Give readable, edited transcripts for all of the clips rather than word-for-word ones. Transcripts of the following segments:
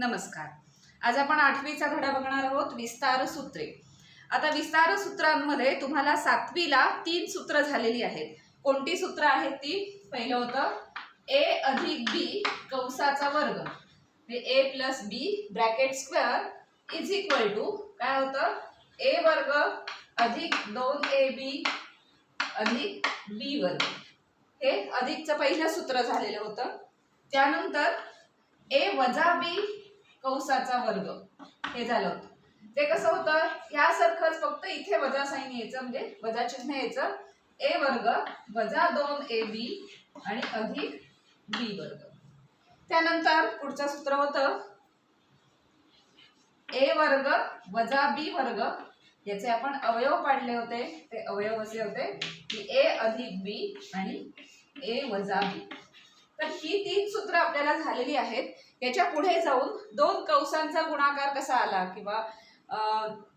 नमस्कार. आज आपण 8वीचा धडा बघणार आहोत, विस्तार सूत्रे. आता विस्तार सूत्रांमध्ये तुम्हाला 7वीला 3 सूत्र झालेली आहेत. कोणती सूत्र आहेत ती? पहिलं होतं a अधिक b कंसाचा वर्ग, a plus b bracket square is equal to काय होतं? a वर्ग अधिक 2ab अधिक b वर्ग. हे अधिकचं पहिलं सूत्र झालेलं होतं. त्यानंतर a वजा b कंसाचा वर्ग हे झालं होतं. ते कसं होतं? यासारखंच, फक्त इथे वजा साइन यायचं, म्हणजे वजा चिन्ह यायचं. a वर्ग वजा 2ab आणि अधिक b वर्ग. त्यानंतर पुढचं सूत्र होतं a वर्ग वजा b वर्ग. याचे आपण अवयव पाडले होते. ते अवयव असे होते की a अधिक b आणि a वजा b. तर ही 3 सूत्र आपल्याला झालेली आहेत. याच्या पुढे जाऊन 2 कंसांचा गुणाकार कसा आला, किंवा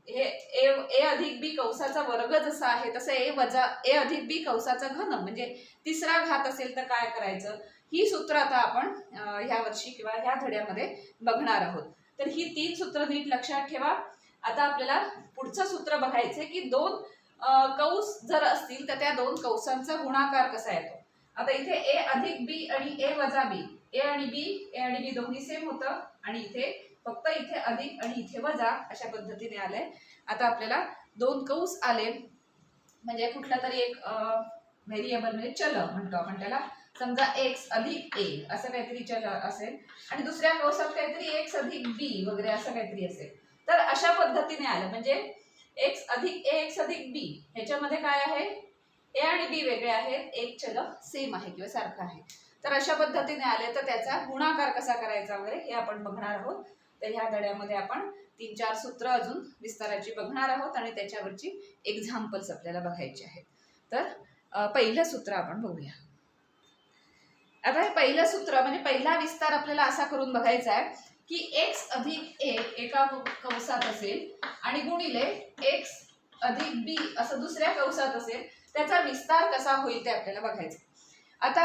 हे a अधिक b कंसाचा वर्ग जसा आहे तसं a अधिक b कंसाचा घन, म्हणजे तिसरा घात असेल तर काय करायचं, ही सूत्र आता आपण ह्या वर्षी किंवा ह्या धड्यामध्ये बघणार आहोत. तर ही 3 सूत्र नीट लक्षात ठेवा. आता आपल्याला पुढचं सूत्र बघायचे की 2 कंस जर असतील तर त्या 2 कंसांचा गुणाकार कसा येतो. आता इथे a अधिक b आणि a वजा b, a आणि b दोन्ही सेम होतं, आणि इथे फक्त इथे अधिक आणि इथे वजा अशा पद्धतीने आलंय. आता आपल्याला 2 कंस आले, म्हणजे कुठला तरी एक व्हेरिएबल, म्हणजे चल म्हणतो आपण त्याला. समजा x अधिक a असं काहीतरी चल असेल, आणि दुसऱ्या कंसात काहीतरी x अधिक b वगैरे असं काहीतरी असेल. तर अशा पद्धतीने आलं, म्हणजे x अधिक a x अधिक b ह्याच्यामध्ये काय आहे? a आणि b वेगळे आहेत, एक चल सेम आहे किंवा सारखं आहे. तर अशा पद्धतीने आले तर त्याचा गुणाकार कसा करायचा वगैरे हे आपण बघणार आहोत. तर ह्या धड्यामध्ये आपण 3-4 सूत्र अजून विस्ताराची बघणार आहोत, आणि त्याच्यावरची एक्झाम्पल्स आपल्याला बघायचे आहेत. तर पहिलं सूत्र आपण बघूया. आता हे पहिलं सूत्र म्हणजे पहिला विस्तार आपल्याला असा करून बघायचा आहे की x अधिक a एका कंसात असेल आणि गुणिले x अधिक b असं दुसऱ्या कंसात असेल. त्याचा विस्तार कसा होईल ते आपल्याला बघायचं. आता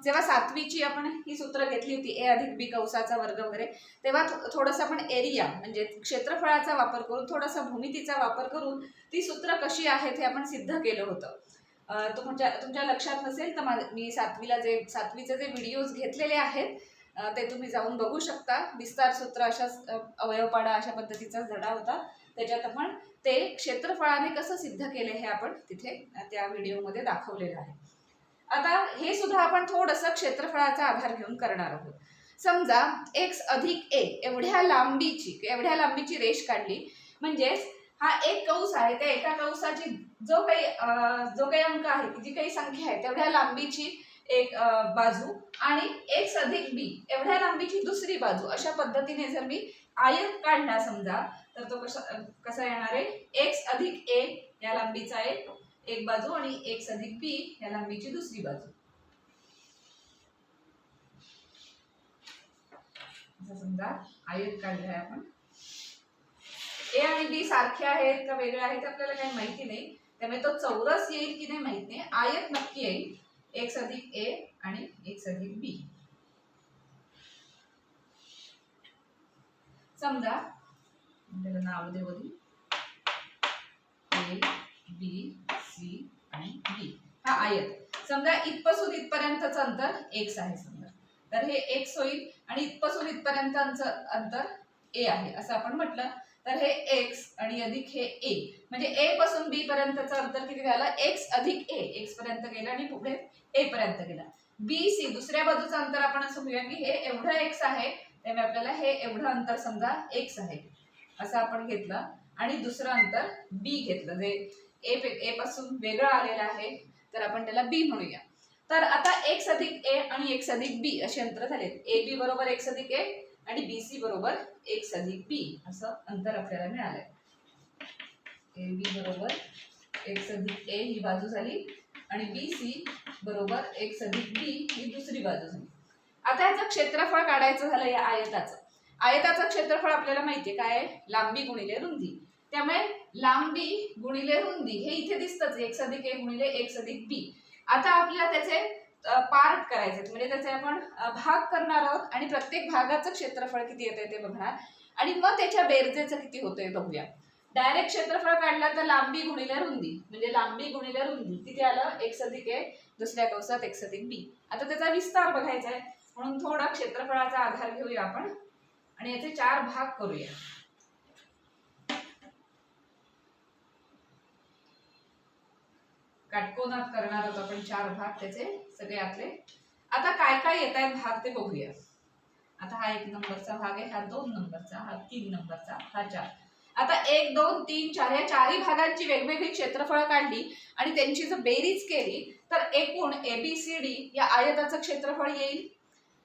जेव्हा 7वीची आपण ही सूत्र घेतली होती, a अधिक b कंसाचा वर्ग वगैरे, तेव्हा थोडंसं आपण एरिया म्हणजे क्षेत्रफळाचा वापर करून, थोडासा भूमितीचा वापर करून ती सूत्र कशी आहेत हे आपण सिद्ध केलं होतं. तुमच्या लक्षात नसेल तर मी 7वीचे जे व्हिडिओज घेतलेले आहेत ते तुम्ही जाऊन बघू शकता. विस्तार सूत्र अशाच अवयवपाडा अशा पद्धतीचाच धडा होता. त्याच्यात आपण ते क्षेत्रफळाने कसं सिद्ध केले हे आपण तिथे त्या व्हिडिओमध्ये दाखवलेलं आहे. आता हे सुद्धा आपण थोडंसं क्षेत्रफळाचा आधार घेऊन करणार आहोत. समजा x अधिक a एवढ्या लांबीची रेष काढली, म्हणजेच हा एक कंस आहे, त्या एका कंसाची जो काही अंक आहे, जी काही संख्या आहे तेवढ्या लांबीची एक बाजू, आणि x अधिक b एवढ्या लांबीची दुसरी बाजू, अशा पद्धतीने जर मी आयत काढला समजा, तर तो कसा येणार आहे? x अधिक a या लांबीचा एक बाजू आणि x अधिक b या लांबीची दुसरी बाजू. समजा आयत काढलाय आपण. a आणि b सारखे आहेत का वेगळे आहेत आपल्याला काही माहिती नाही, त्यामुळे तो चौरस येईल की नाही माहित नाही. आयत नक्की येईल, x अधिक a आणि x अधिक b. समजा त्याला नाव देऊ आधी, a b c आणि b हा आयत. समजा इथपासून इथपर्यंतचं अंतर x आहे समजा, तर हे x होईल, आणि इथपासून इथपर्यंतचं अंतर a आहे असं आपण म्हटलं. तर हे x आणि अधिक हे a, म्हणजे a पासून b पर्यंतचं अंतर किती झालं? x अधिक a, x पर्यंत गेलं आणि पुढे a पर्यंत गेला. b c दुसऱ्या बाजूचं अंतर आपण असं म्हणूया की हे एवढं x आहे, त्यामुळे आपल्याला हे एवढं अंतर समजा x आहे असं आपण घेतलं, आणि दुसरं अंतर b घेतलं जे a पासून वेगळं आलेलं आहे, तर आपण त्याला b म्हणूया. तर आता x अधिक a आणि x अधिक b असे अंतर झालेत. ab बरोबर x अधिक a आणि bc बरोबर x अधिक b असं अंतर आपल्याला मिळालंय. ab बरोबर x अधिक a ही बाजू झाली, आणि bc बरोबर x अधिक b ही दुसरी बाजू झाली. आता याचं क्षेत्रफळ काढायचं झालं या आयताचं क्षेत्रफळ आपल्याला माहितीये काय? लांबी गुणिले रुंदी. त्यामुळे लांबी गुणिले रुंदी हे इथे दिसतच, x अधिक a गुणिले x अधिक b. आता आपल्याला त्याचे पार्ट करायचे, म्हणजे त्याचे आपण भाग करणार आहोत आणि प्रत्येक भागाचं क्षेत्रफळ किती येतंय ते बघणार आणि मग त्याच्या बेरजेचं किती होतंय बघूया. डायरेक्ट क्षेत्रफळ काढलं तर लांबी गुणिले रुंदी, म्हणजे लांबी गुणिले रुंदी किती आलं, x अधिक a दुसऱ्या कंसात x अधिक b. आता त्याचा विस्तार बघायचा आहे म्हणून थोडा क्षेत्रफळाचा आधार घेऊया आपण आणि याचे 4 भाग करूया. काटकोनात करणार आहोत आपण 4 भाग त्याचे सगळे आतले. आता काय काय येत आहेत भाग ते बघूया. आता हा 1 नंबरचा भाग आहे, हा 2 नंबरचा, हा 3 नंबरचा, हा 4. आता 1 2 3 4 या चारही भागांची वेगवेगळी क्षेत्रफळ काढली आणि त्यांची जर बेरीज केली तर एकूण ABCD या आयताचं क्षेत्रफळ येईल.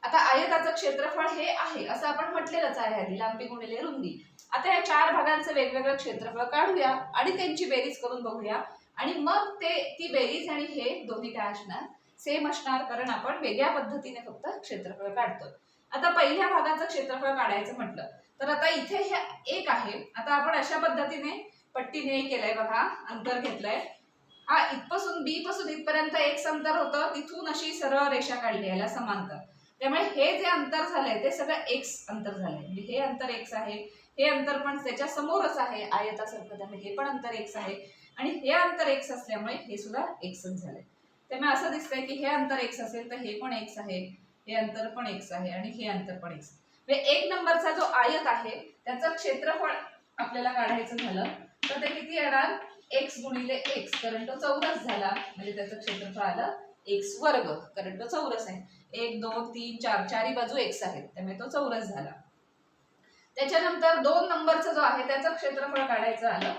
आता आयताचं क्षेत्रफळ हे आहे असं आपण म्हटलेलंच आहे आधी, लांबी गुणिले रुंदी. आता या 4 भागांचं वेगवेगळं क्षेत्रफळ काढूया आणि त्यांची बेरीज करून बघूया आणि मग ती बेरीज आणि हे दोन्ही काय असणार, सेम असणार, कारण आपण वेगळ्या पद्धतीने फक्त क्षेत्रफळ काढतो. आता पहिल्या भागाचं क्षेत्रफळ काढायचं म्हटलं तर आता इथे हे 1 आहे. आता आपण अशा पद्धतीने पट्टीने केलंय बघा, अंतर घेतलंय. हा इथपासून बी पासून इथपर्यंत x अंतर होतं, तिथून अशी सरळ रेषा काढली याला समांतर. त्यामुळे हे जे अंतर झालंय ते सगळं x अंतर झालंय, म्हणजे हे अंतर x आहे, हे अंतर पण त्याच्या समोरच आहे आयतासारखं, त्यामुळे हे पण अंतर x आहे आणि हे अंतर x असल्यामुळे हे सुद्धा xच झालंय. त्यामुळे असं दिसतंय की हे अंतर x असेल तर हे पण x आहे, हे अंतर पण x आहे आणि हे अंतर पण x. म्हणजे 1 नंबरचा जो आयत आहे त्याचं क्षेत्रफळ आपल्याला काढायचं झालं तर ते किती येणार, x गुणिले x, कारण तो चौरस झाला, म्हणजे त्याचं क्षेत्रफळ आलं x वर्ग, कारण तो चौरस आहे. 1 2 3 4 चारही बाजू x आहेत त्यामुळे तो चौरस झाला. त्याच्यानंतर 2 नंबरचा जो आहे त्याचं क्षेत्रफळ काढायचं आलं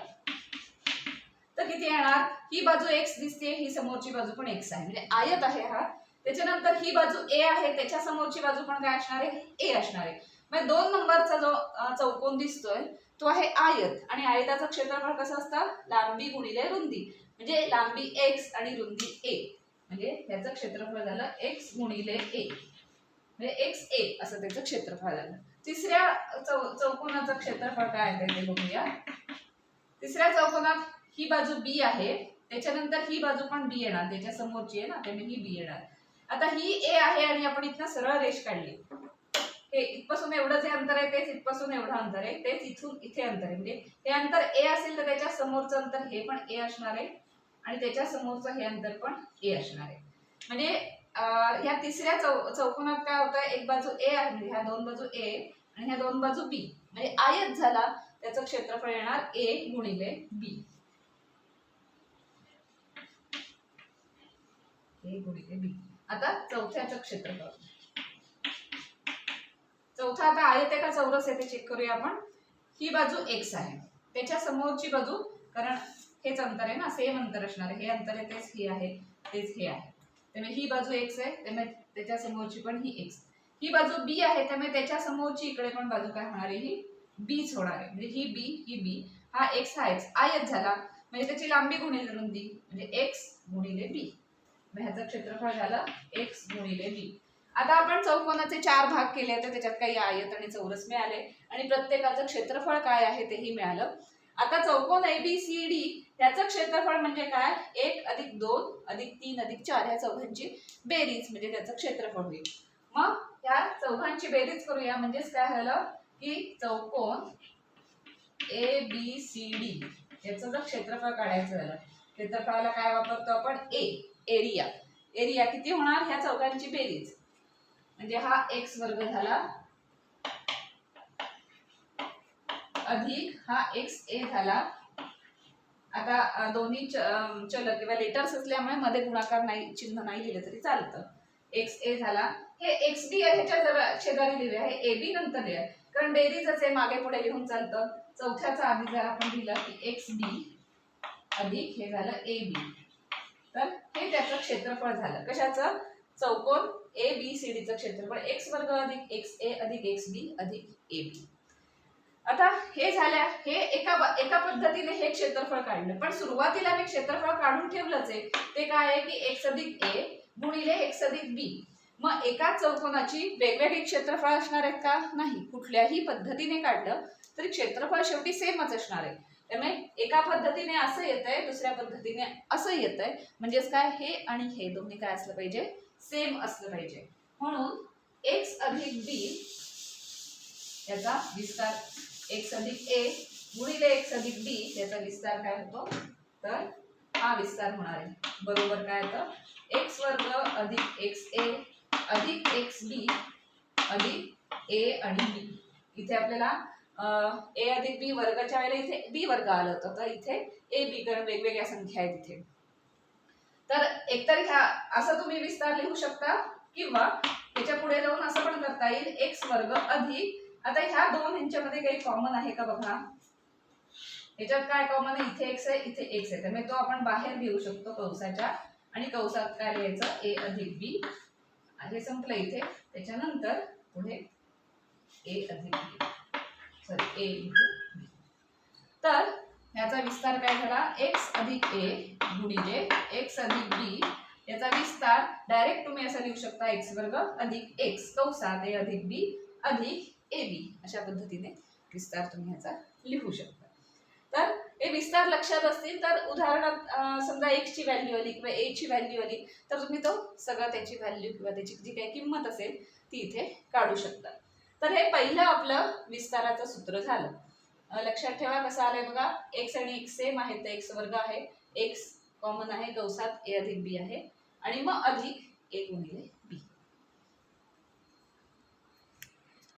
तर किती येणार, ही बाजू x दिसते, ही समोरची बाजू पण x आहे, म्हणजे आयत आहे हा. त्याच्यानंतर ही बाजू a आहे, त्याच्या समोरची बाजू पण काय असणार आहे, a असणार आहे. म्हणजे 2 नंबरचा जो चौकोन दिसतोय तो आहे आयत आणि आयताचं क्षेत्रफळ कसं असतं, लांबी गुणिले रुंदी, म्हणजे लांबी x आणि रुंदी a, म्हणजे त्याचं क्षेत्रफळ झालं x गुणिले a, म्हणजे xa असं त्याचं क्षेत्रफळ झालं. तिसऱ्या चौकोनाचं क्षेत्रफळ काय आहे ते बघूया. तिसऱ्या चौकोनात ही बाजू b आहे, त्याच्यानंतर ही बाजू पण b येणार, त्याच्या समोरची आहे ना त्यामुळे ही b येणार. आता ही a आहे आणि आपण इथनं सरळ रेष काढली, हे इथपासून एवढं जे अंतर आहे तेच इथपासून एवढं अंतर आहे, तेच इथून इथे अंतर आहे, म्हणजे हे अंतर a असेल तर त्याच्या समोरचं अंतर हे पण a असणार आहे आणि त्याच्या समोरचं हे अंतर पण a असणार आहे. म्हणजे ह्या तिसऱ्या चौकोनात काय होतं, एक बाजू a आहे, म्हणजे ह्या 2 बाजू a आणि ह्या 2 बाजू b, म्हणजे आयत झाला, त्याचं क्षेत्रफळ येणार a गुणिले b, a गुणिले b. आता चौथ्याचं क्षेत्रफळ, चौथा आता आयत आहे का चौरस आहे ते चेक करूया आपण. ही बाजू x आहे, त्याच्या समोरची बाजू, कारण हेच अंतर आहे ना, सेम अंतर असणार आहे, हे अंतर आहे तेच हे आहे, तेच हे आहे, त्यामुळे ही बाजू x आहे त्यामुळे त्याच्या समोरची पण ही x. ही बाजू b आहे त्यामुळे त्याच्या समोरची इकडे पण बाजू काय होणार आहे, ही bच होणार आहे, म्हणजे ही b, हा x हा x, आयत झाला, म्हणजे त्याची लांबी गुणिले रुंदी, म्हणजे x गुणिले b, ह्याचं क्षेत्रफळ झालं x गुणिले b. आता आपण चौकोनाचे 4 भाग केले तर त्याच्यात काही आयत आणि चौरस मिळाले आणि प्रत्येकाचं क्षेत्रफळ काय आहे तेही मिळालं. आता चौकोन ABCD त्याचं क्षेत्रफळ म्हणजे काय, 1 अधिक 2 अधिक 3 अधिक 4 ह्या चौघांची बेरीज, म्हणजे त्याचं क्षेत्रफळ होईल. मग ह्या चौघांची बेरीज करूया, म्हणजेच काय झालं की चौकोन ABCD याचं जर क्षेत्रफळ काढायचं झालं, क्षेत्रफळाला काय वापरतो आपण, एरिया. एरिया किती होणार, ह्या चौघांची बेरीज, म्हणजे हा x वर्ग झाला अधिक हा xa झाला. आता दोन्ही चल किंवा लेटर्स असल्यामुळे मध्ये गुणाकार नाही, चिन्ह नाही दिलं तरी चालतं. xa झाला, हे xb ह्याच्या शेजारी लिहूया, हे ab नंतर लिहूया, कारण बेरीजच आहे, मागे पुढे लिहून चालतं. चौथ्याचा आधी जर आपण दिलं की xb अधिक हे झालं ab, तर हे त्याचं क्षेत्रफळ झालं. कशाचं, चौकोन ABCD चं क्षेत्रफळ x वर्ग अधिक xa अधिक xb अधिक ab. आता हे झाल्या, हे एका पद्धतीने हे क्षेत्रफळ काढलं, पण सुरुवातीला मी क्षेत्रफळ काढून ठेवलंच आहे, ते काय आहे की x अधिक a गुणिले x अधिक b. मग एका चौकोनाची वेगवेगळी क्षेत्रफळ असणार आहेत का, नाही, कुठल्याही पद्धतीने काढलं तरी क्षेत्रफळ शेवटी सेमच असणार आहे. त्यामुळे एका पद्धतीने असं येतंय, दुसऱ्या पद्धतीने असं येतंय, म्हणजेच काय, हे आणि हे दोन्ही काय असलं पाहिजे, सेम असलं पाहिजे. म्हणून x अधिक b याचा विस्तार x अधिक a गुणिले x अधिक b याचा विस्तार काय होतो, तर हा विस्तार होणार आहे. बरोबर काय तर x वर्ग अधिक xa अधिक xb अधिक a आणि b. इथे आपल्याला a अधिक b वर्गाच्या वेळेला इथे b वर्ग आलं होतं, तर इथे a b कारण वेगवेगळ्या संख्या आहेत इथे. तर एकतर ह्या असं तुम्ही विस्तार लिहू शकता किंवा त्याच्या पुढे जाऊन असं पण करता येईल x वर्ग अधिक, आता ह्या दोन ह्यांच्यामध्ये काही कॉमन आहे का बघा. याच्यात काय कॉमन आहे, इथे x आहे इथे x आहे, त्यामुळे तो आपण बाहेर घेऊ शकतो कंसाच्या आणि कंसात काय लिहायचं a अधिक b. हे संपलं इथे. त्याच्यानंतर पुढे a अधिक b sorry a into b. तर याचा विस्तार काय झाला, x अधिक a गुणिले x अधिक b याचा विस्तार डायरेक्ट तुम्ही असं लिहू शकता x वर्ग अधिक x कंसात a अधिक b अधिक ab. अशा पद्धतीने विस्तार तुम्ही ह्याचा लिहू शकता. तर हे विस्तार लक्षात असतील तर उदाहरणार्थ समजा x ची व्हॅल्यू आली किंवा a ची व्हॅल्यू आली तर तुम्ही तो सगळं त्याची व्हॅल्यू किंवा त्याची जी काही किंमत असेल ती इथे काढू शकता. तर हे पहिलं आपलं विस्ताराचं सूत्र झालं. लक्षात ठेवा कसं आलंय बघा, x आणि x सेम आहे तर x वर्ग आहे, x कॉमन आहे कंसात a अधिक b आहे आणि मग अधिक a गुणिले